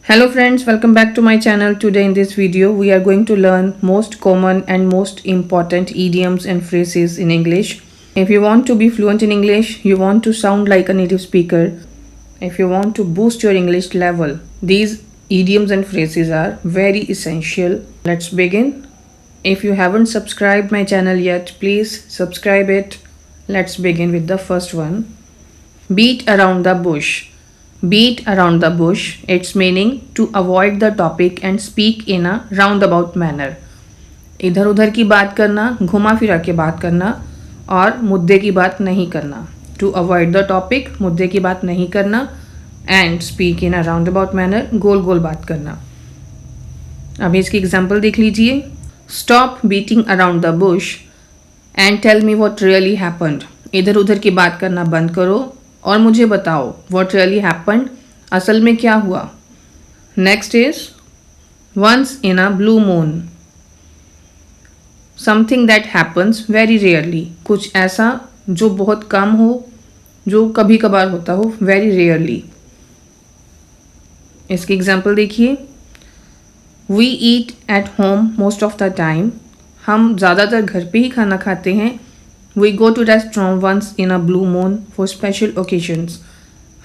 Hello friends, welcome back to my channel. Today in this video we are going to learn most common and most important idioms and phrases in English. If you want to be fluent in English, you want to sound like a native speaker, if you want to boost your English level, these idioms and phrases are very essential. Let's begin. If you haven't subscribed my channel yet, please subscribe it. Let's begin with the first one. Beat around the bush. Beat around the bush, its meaning to avoid the topic and speak in a roundabout manner. इधर उधर की बात करना, घुमा फिरा के बात करना और मुद्दे की बात नहीं करना. To avoid the topic, मुद्दे की बात नहीं करना and speak in a roundabout manner, गोल गोल बात करना. अभी इसकी एग्जाम्पल देख लीजिए. Stop beating around the bush and tell me what really happened. इधर उधर की बात करना बंद करो और मुझे बताओ what really happened, असल में क्या हुआ. Next is once in a blue moon. Something that happens very rarely, कुछ ऐसा जो बहुत कम हो, जो कभी कभार होता हो, वेरी रेयरली. इसकी एग्जाम्पल देखिए. We eat at home most of the time. हम ज़्यादातर घर पे ही खाना खाते हैं. We go to restaurant once in a blue moon for special occasions.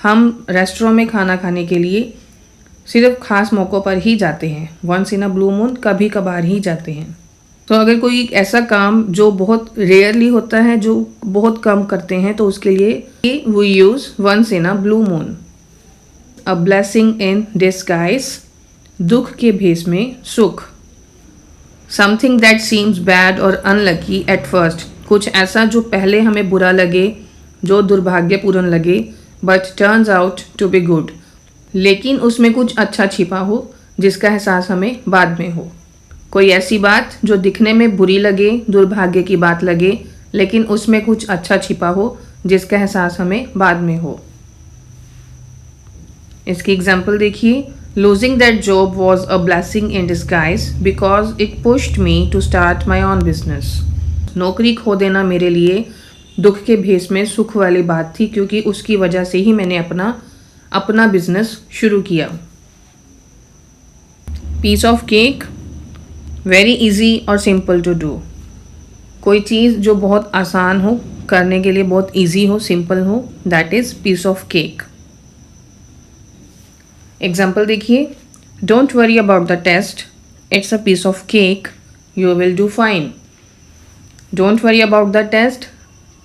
हम रेस्टोरेंट में खाना खाने के लिए सिर्फ खास मौक़ों पर ही जाते हैं. Once in a blue moon, कभी कभार ही जाते हैं. तो अगर कोई ऐसा काम जो बहुत रेयरली होता है, जो बहुत कम करते हैं, तो उसके लिए we use once in a blue moon. A blessing in disguise. दुख के भेष में सुख. Something that seems bad or unlucky at first. कुछ ऐसा जो पहले हमें बुरा लगे, जो दुर्भाग्यपूर्ण लगे, but turns out to be good, लेकिन उसमें कुछ अच्छा छिपा हो जिसका एहसास हमें बाद में हो. कोई ऐसी बात जो दिखने में बुरी लगे, दुर्भाग्य की बात लगे, लेकिन उसमें कुछ अच्छा छिपा हो जिसका एहसास हमें बाद में हो. इसकी एग्जाम्पल देखिए. Losing that job was a blessing in disguise because it pushed me to start my own business. नौकरी खो देना मेरे लिए दुख के भेष में सुख वाली बात थी, क्योंकि उसकी वजह से ही मैंने अपना बिजनेस शुरू किया. Piece of cake. Very easy और सिंपल टू डू. कोई चीज़ जो बहुत आसान हो, करने के लिए बहुत इजी हो, सिंपल हो, that is piece of cake. Example देखिए. Don't worry about the test, it's a piece of cake, you will do fine. Don't worry about the test,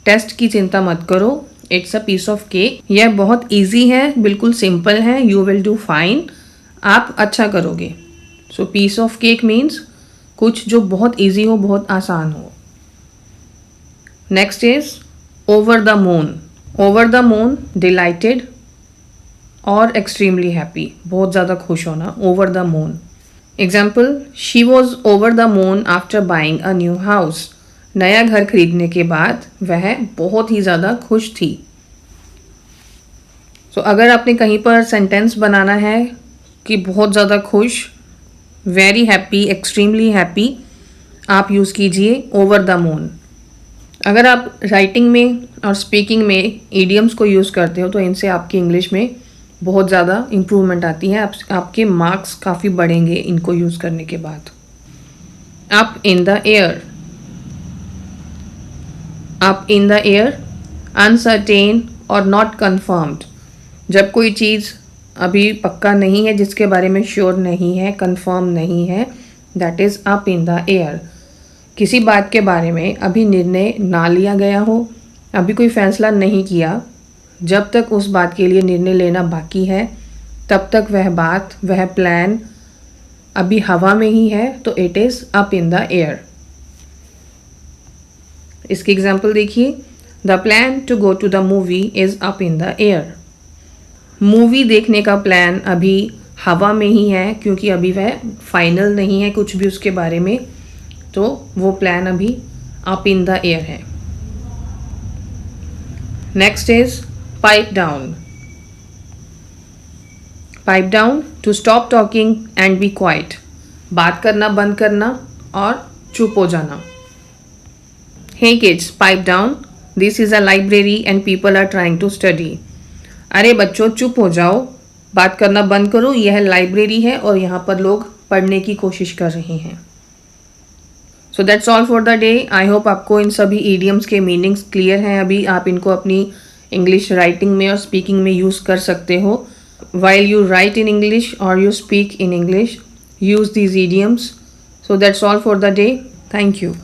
test की चिंता मत करो, it's a piece of cake, यह बहुत easy है, बिल्कुल simple है, यू विल डू फाइन, आप अच्छा करोगे. सो पीस ऑफ केक मीन्स कुछ जो बहुत ईजी हो, बहुत आसान हो. Next is over the moon. Over the moon, dilated और एक्सट्रीमली हैप्पी, बहुत ज़्यादा खुश होना. Over the moon. Example. She was over the moon after buying a new house. नया घर खरीदने के बाद वह बहुत ही ज़्यादा खुश थी. तो अगर आपने कहीं पर सेंटेंस बनाना है कि बहुत ज़्यादा खुश, वेरी हैप्पी, एक्सट्रीमली हैप्पी, आप यूज़ कीजिए ओवर द मून. अगर आप राइटिंग में और स्पीकिंग में इडियम्स को यूज़ करते हो तो इनसे आपकी इंग्लिश में बहुत ज़्यादा इम्प्रूवमेंट आती है. आपके मार्क्स काफ़ी बढ़ेंगे इनको यूज़ करने के बाद. Up in the air. Up in the air, uncertain और नॉट कन्फर्म्ड. जब कोई चीज़ अभी पक्का नहीं है, जिसके बारे में श्योर नहीं है, कन्फर्म नहीं है, that is up in the air. किसी बात के बारे में अभी निर्णय ना लिया गया हो, अभी कोई फैसला नहीं किया, जब तक उस बात के लिए निर्णय लेना बाकी है, तब तक वह बात, वह प्लान अभी हवा में ही है, तो it is up in the air. इसकी एग्जाम्पल देखिए. The plan to go to the movie is up in the air. Movie देखने का प्लान अभी हवा में ही है, क्योंकि अभी वह फाइनल नहीं है कुछ भी उसके बारे में, तो वो प्लान अभी अप इन द एयर है. Next is pipe down. Pipe down, to stop talking and be quiet. बात करना बंद करना और चुप हो जाना. Hey kids, pipe down. This is a library and people are trying to study. अरे बच्चों चुप हो जाओ, बात करना बंद करो, यह लाइब्रेरी है और यहाँ पर लोग पढ़ने की कोशिश कर रहे हैं। सो that's all for the day. I hope आपको इन सभी ईडियम्स के मीनिंग्स क्लियर हैं। अभी आप इनको अपनी इंग्लिश राइटिंग में और स्पीकिंग में यूज़ कर सकते हो। While you write in English और you speak in English, use these idioms. So that's all for the day. Thank you.